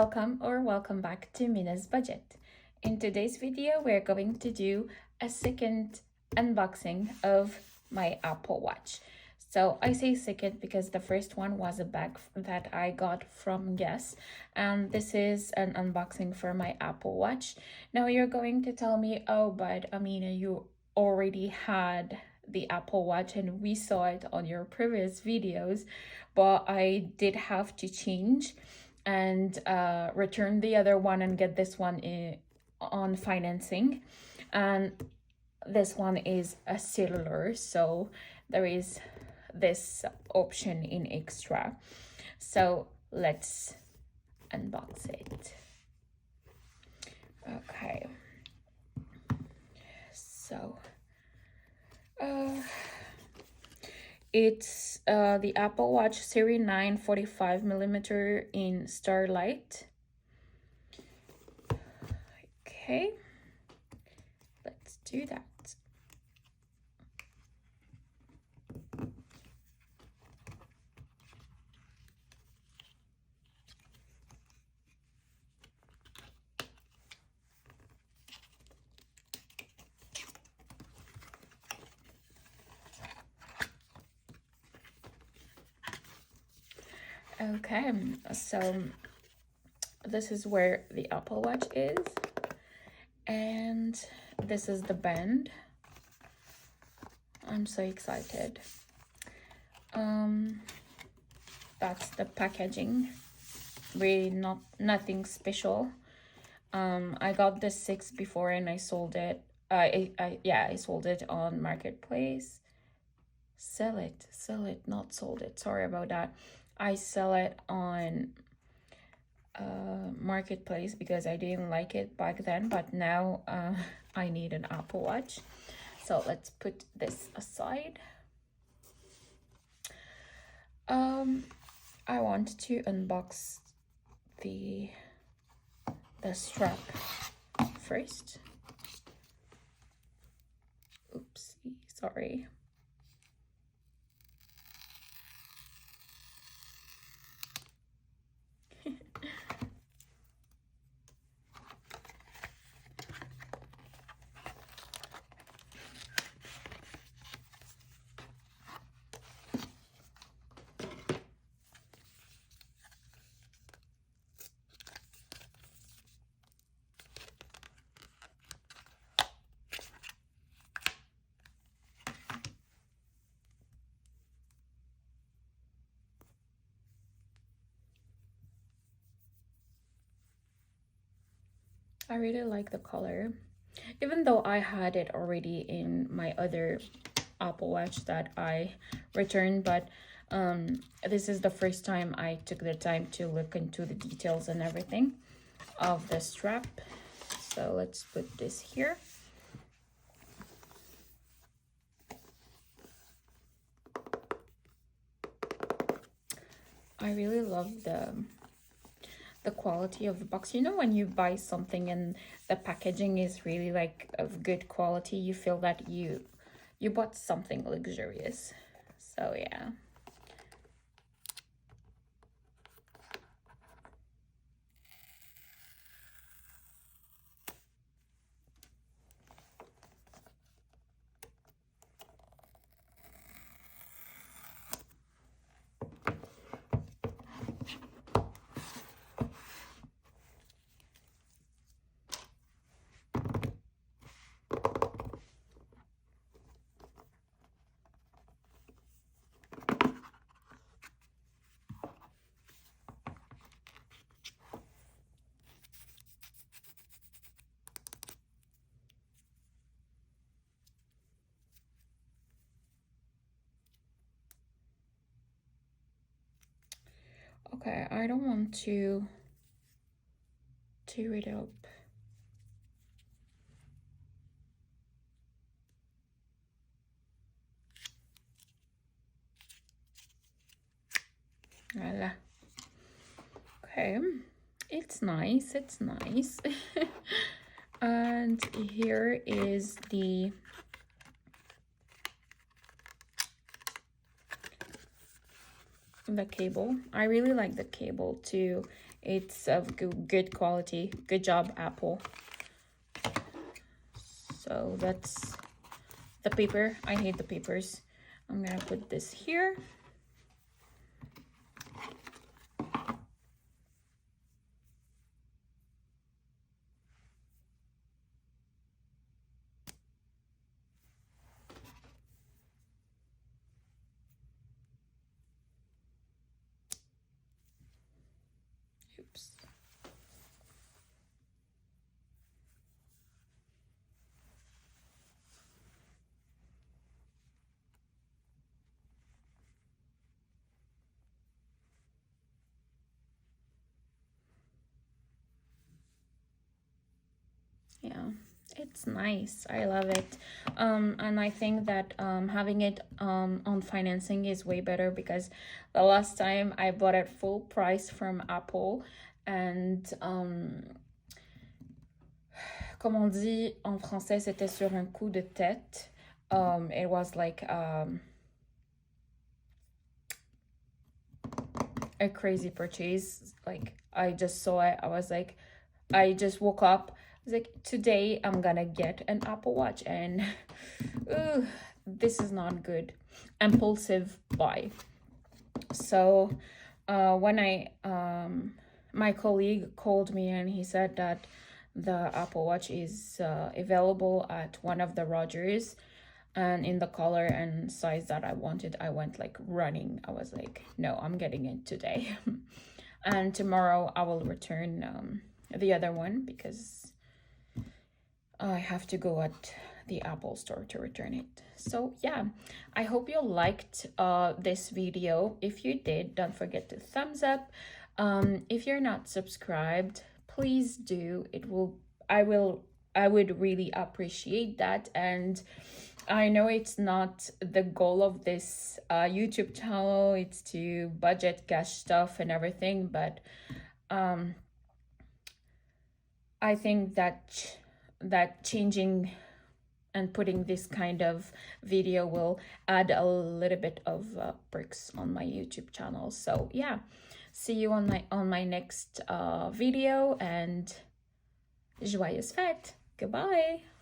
welcome back to Mina's Budget. In today's video, we're going to do a second unboxing of my Apple Watch. So I say second because the first one was a bag that I got from Guess, and this is an unboxing for my Apple Watch. Now you're going to tell me, oh, but Amina, you already had the Apple Watch and we saw it on your previous videos, but I did have to change and return the other one and get this one on financing. And this one is a cellular, so there is this option in extra. So let's unbox it. Okay, so it's the Apple Watch Series 9 45mm in Starlight. Okay, let's do that. Okay, so this is where the Apple Watch is, and this is the band. I'm so excited. That's the packaging. Really nothing special. I got the 6 before and I sold it. I sold it on Marketplace. Sell it, not sold it. Sorry about that. I sell it on Marketplace because I didn't like it back then, but now I need an Apple Watch. So let's put this aside. I want to unbox the strap first. Oopsie, sorry. I really like the color, even though I had it already in my other Apple Watch that I returned, but this is the first time I took the time to look into the details and everything of the strap. So let's put this here. I really love the quality of the box. You know, when you buy something and the packaging is really like of good quality, you feel that you bought something luxurious. So yeah. Okay, I don't want to tear it up. Voila. Okay, it's nice, and here is the cable. I really like the cable too. It's of good quality. Good job, Apple. So that's the paper. I hate the papers. I'm gonna put this here. Oops. Yeah, it's nice. I love it. And I think that having it on financing is way better, because the last time I bought it full price from Apple, and comme on dit en français, c'était sur un coup de tête. It was like a crazy purchase. Like, I just saw it. I was like, I just woke up. I was like, today I'm gonna get an Apple Watch, and this is not good. Impulsive buy. So when my colleague called me, and he said that the Apple Watch is available at one of the Rogers, and in the color and size that I wanted, I went like running. I was like, no, I'm getting it today. And tomorrow I will return the other one, because I have to go at the Apple store to return it. So yeah, I hope you liked this video. If you did, don't forget to thumbs up. If you're not subscribed, please do. I would really appreciate that. And I know it's not the goal of this YouTube channel. It's to budget cash stuff and everything, but I think that changing and putting this kind of video will add a little bit of perks on my YouTube channel. So yeah, see you on my next video, and joyeuses fêtes. Goodbye.